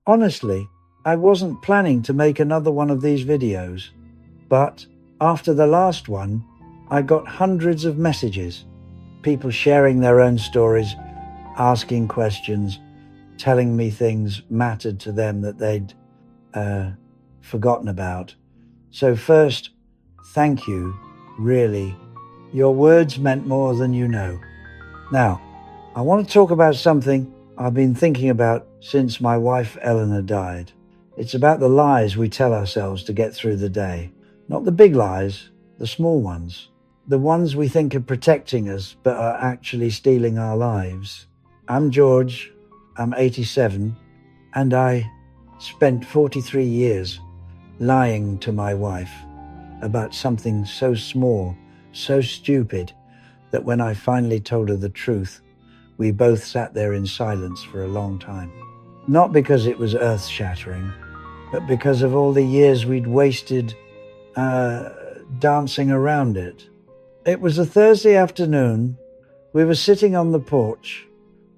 Honestly, I wasn't planning to make another one of these videos, but after the last one, I got hundreds of messages, people sharing their own stories, asking questions, telling me things mattered to them that they'd forgotten about. So first, thank you, really. Your words meant more than you know. Now, I want to talk about something I've been thinking about since my wife Eleanor died. It's about the lies we tell ourselves to get through the day. Not the big lies, the small ones. The ones we think are protecting us but are actually stealing our lives. I'm George, I'm 87, and I spent 43 years lying to my wife about something so small, so stupid, that when I finally told her the truth, we both sat there in silence for a long time. Not because it was earth-shattering, but because of all the years we'd wasted dancing around it. It was a Thursday afternoon. We were sitting on the porch,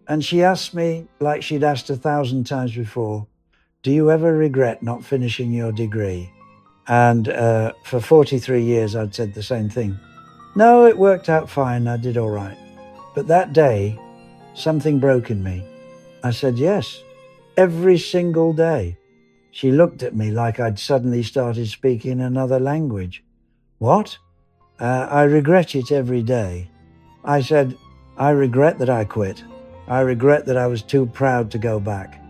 and she asked me, like she'd asked 1,000 times before, "Do you ever regret not finishing your degree?" And for 43 years, I'd said the same thing. No, it worked out fine. I did all right. But that day, something broke in me. I said, yes, every single day. She looked at me like I'd suddenly started speaking another language. What? I regret it every day. I said, I regret that I quit. I regret that I was too proud to go back.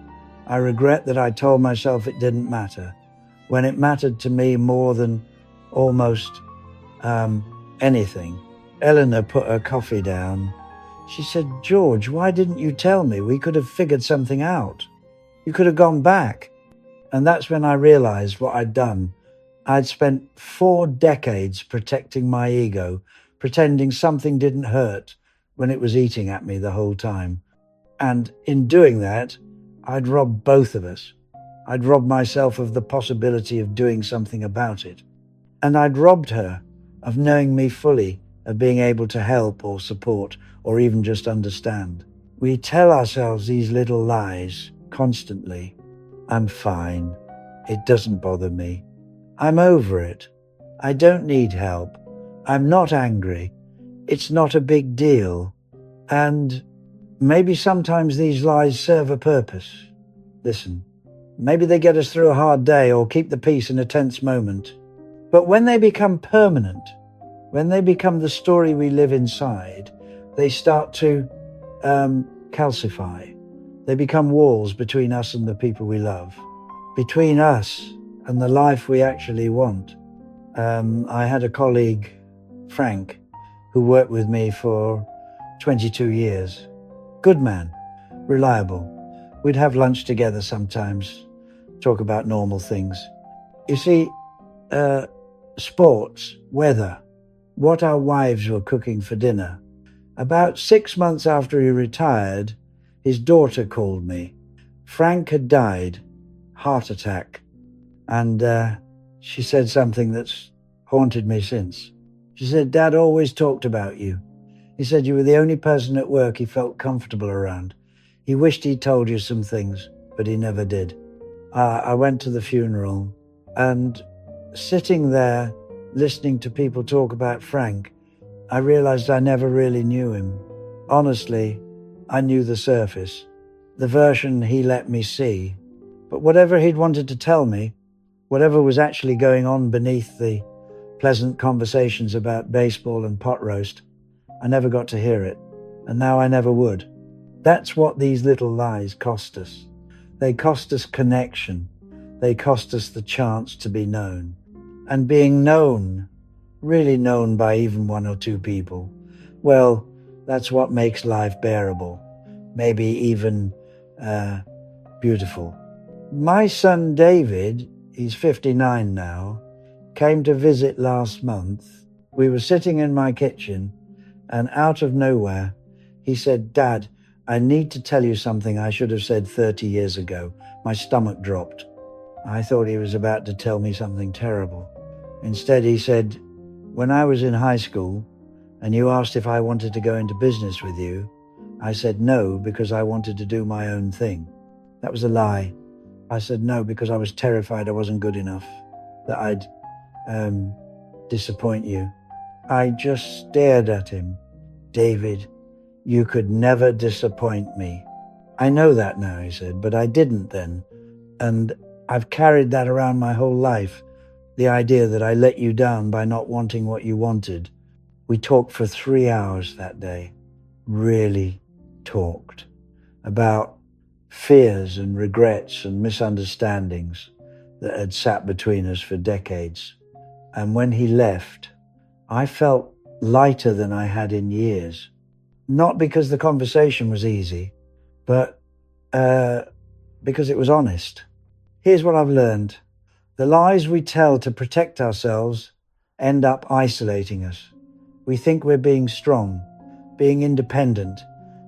I regret that I told myself it didn't matter, when it mattered to me more than almost anything. Eleanor put her coffee down. She said, George, why didn't you tell me? We could have figured something out. You could have gone back. And that's when I realized what I'd done. I'd spent 4 decades protecting my ego, pretending something didn't hurt when it was eating at me the whole time. And in doing that, I'd robbed both of us. I'd robbed myself of the possibility of doing something about it. And I'd robbed her of knowing me fully, of being able to help or support or even just understand. We tell ourselves these little lies constantly. I'm fine. It doesn't bother me. I'm over it. I don't need help. I'm not angry. It's not a big deal. And maybe sometimes these lies serve a purpose. Listen, maybe they get us through a hard day or keep the peace in a tense moment. But when they become permanent, when they become the story we live inside, they start to calcify. They become walls between us and the people we love, between us and the life we actually want. I had a colleague, Frank, who worked with me for 22 years. Good man, reliable. We'd have lunch together sometimes, talk about normal things. You see, sports, weather, what our wives were cooking for dinner. About 6 months after he retired, his daughter called me. Frank had died, heart attack, and she said something that's haunted me since. She said, Dad always talked about you. He said you were the only person at work he felt comfortable around. He wished he'd told you some things, but he never did. I went to the funeral, and sitting there, listening to people talk about Frank, I realized I never really knew him. Honestly, I knew the surface, the version he let me see. But whatever he'd wanted to tell me, whatever was actually going on beneath the pleasant conversations about baseball and pot roast, I never got to hear it, and now I never would. That's what these little lies cost us. They cost us connection. They cost us the chance to be known. And being known, really known by even 1 or 2 people, well, that's what makes life bearable, maybe even beautiful. My son David, he's 59 now, came to visit last month. We were sitting in my kitchen, and out of nowhere, he said, Dad, I need to tell you something I should have said 30 years ago. My stomach dropped. I thought he was about to tell me something terrible. Instead, he said, when I was in high school and you asked if I wanted to go into business with you, I said no because I wanted to do my own thing. That was a lie. I said no because I was terrified I wasn't good enough, that I'd disappoint you. I just stared at him. David, you could never disappoint me. I know that now, he said, but I didn't then. And I've carried that around my whole life, the idea that I let you down by not wanting what you wanted. We talked for 3 hours that day, really talked about fears and regrets and misunderstandings that had sat between us for decades. And when he left, I felt lighter than I had in years. Not because the conversation was easy, but because it was honest. Here's what I've learned. The lies we tell to protect ourselves end up isolating us. We think we're being strong, being independent,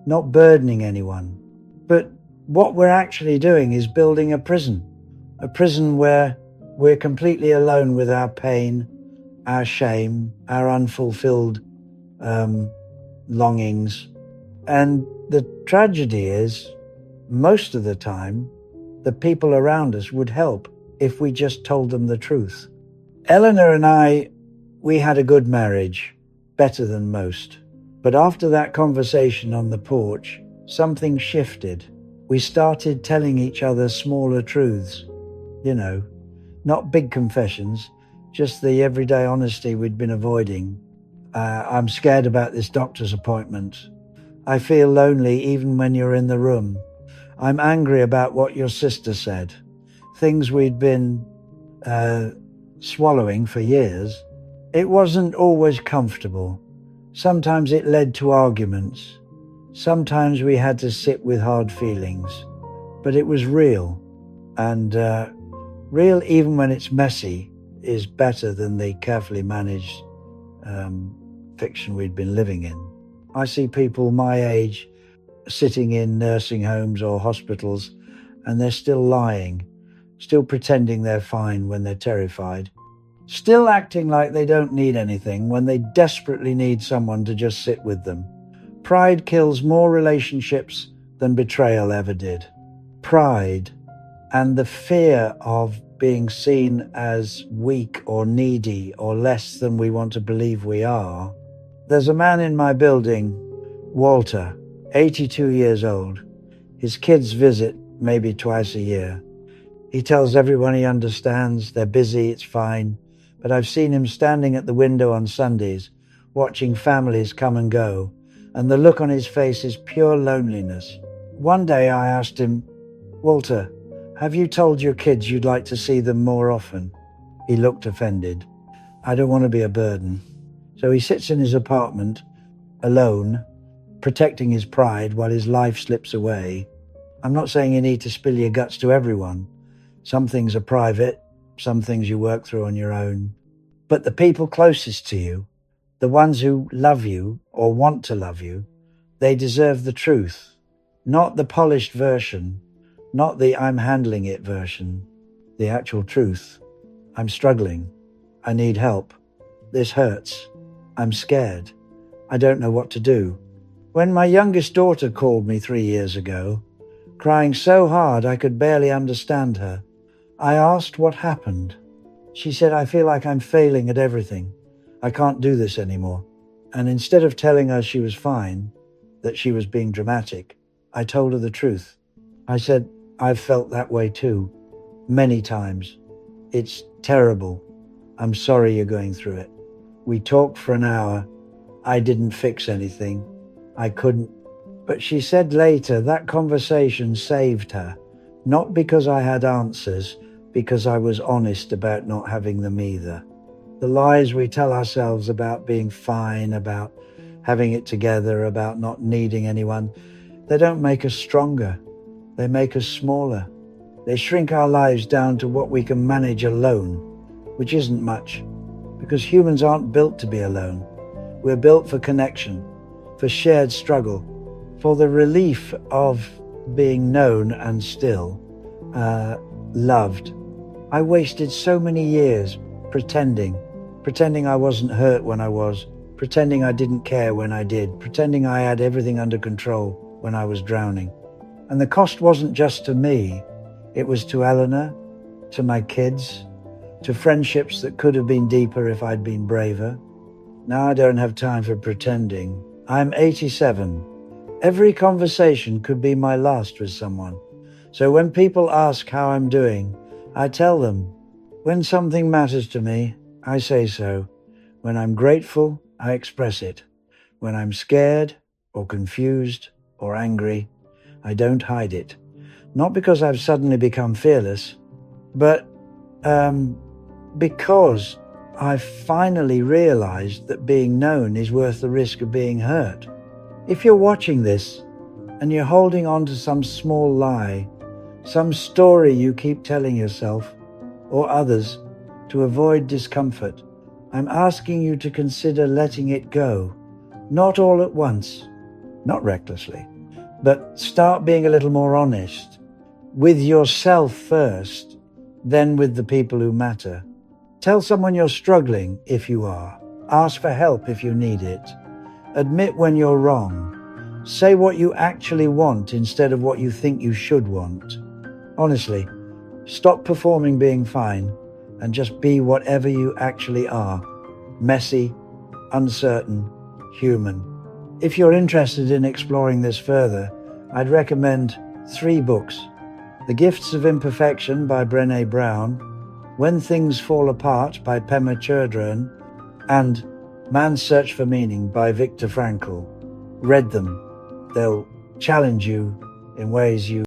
not burdening anyone. But what we're actually doing is building a prison where we're completely alone with our pain, our shame, our unfulfilled longings. And the tragedy is, most of the time, the people around us would help if we just told them the truth. Eleanor and I, we had a good marriage, better than most. But after that conversation on the porch, something shifted. We started telling each other smaller truths. Not big confessions, just the everyday honesty we'd been avoiding. I'm scared about this doctor's appointment. I feel lonely even when you're in the room. I'm angry about what your sister said. Things we'd been swallowing for years. It wasn't always comfortable. Sometimes it led to arguments. Sometimes we had to sit with hard feelings. But it was real. And real, even when it's messy, is better than the carefully managed fiction we'd been living in. I see people my age sitting in nursing homes or hospitals, and they're still lying, still pretending they're fine when they're terrified, still acting like they don't need anything when they desperately need someone to just sit with them. Pride kills more relationships than betrayal ever did. Pride and the fear of being seen as weak or needy or less than we want to believe we are. There's a man in my building, Walter, 82 years old. His kids visit maybe twice a year. He tells everyone he understands, they're busy, it's fine. But I've seen him standing at the window on Sundays, watching families come and go, and the look on his face is pure loneliness. One day I asked him, Walter, have you told your kids you'd like to see them more often? He looked offended. I don't want to be a burden. So he sits in his apartment, alone, protecting his pride while his life slips away. I'm not saying you need to spill your guts to everyone. Some things are private, some things you work through on your own. But the people closest to you, the ones who love you or want to love you, they deserve the truth, not the polished version, not the I'm handling it version, the actual truth. I'm struggling. I need help. This hurts. I'm scared. I don't know what to do. When my youngest daughter called me 3 years ago, crying so hard I could barely understand her, I asked what happened. She said, I feel like I'm failing at everything. I can't do this anymore. And instead of telling her she was fine, that she was being dramatic, I told her the truth. I said, I've felt that way too, many times. It's terrible. I'm sorry you're going through it. We talked for an hour. I didn't fix anything. I couldn't. But she said later that conversation saved her, not because I had answers, because I was honest about not having them either. The lies we tell ourselves about being fine, about having it together, about not needing anyone, they don't make us stronger. They make us smaller. They shrink our lives down to what we can manage alone, which isn't much, because humans aren't built to be alone. We're built for connection, for shared struggle, for the relief of being known and still loved. I wasted so many years pretending I wasn't hurt when I was, pretending I didn't care when I did, pretending I had everything under control when I was drowning. And the cost wasn't just to me, It was to Eleanor, to my kids, to friendships that could have been deeper if I'd been braver. Now I don't have time for pretending. I'm 87. Every conversation could be my last with someone. So when people ask how I'm doing, I tell them. When something matters to me, I say so. When I'm grateful, I express it. When I'm scared or confused or angry, I don't hide it. Not because I've suddenly become fearless, but because I've finally realized that being known is worth the risk of being hurt. If you're watching this and you're holding on to some small lie, some story you keep telling yourself or others to avoid discomfort, I'm asking you to consider letting it go. Not all at once, not recklessly, but start being a little more honest with yourself first, then with the people who matter. Tell someone you're struggling if you are. Ask for help if you need it. Admit when you're wrong. Say what you actually want instead of what you think you should want. Honestly, stop performing being fine and just be whatever you actually are. Messy, uncertain, human. If you're interested in exploring this further, I'd recommend 3 books. The Gifts of Imperfection by Brené Brown, When Things Fall Apart by Pema Chodron, and Man's Search for Meaning by Viktor Frankl. Read them. They'll challenge you in ways you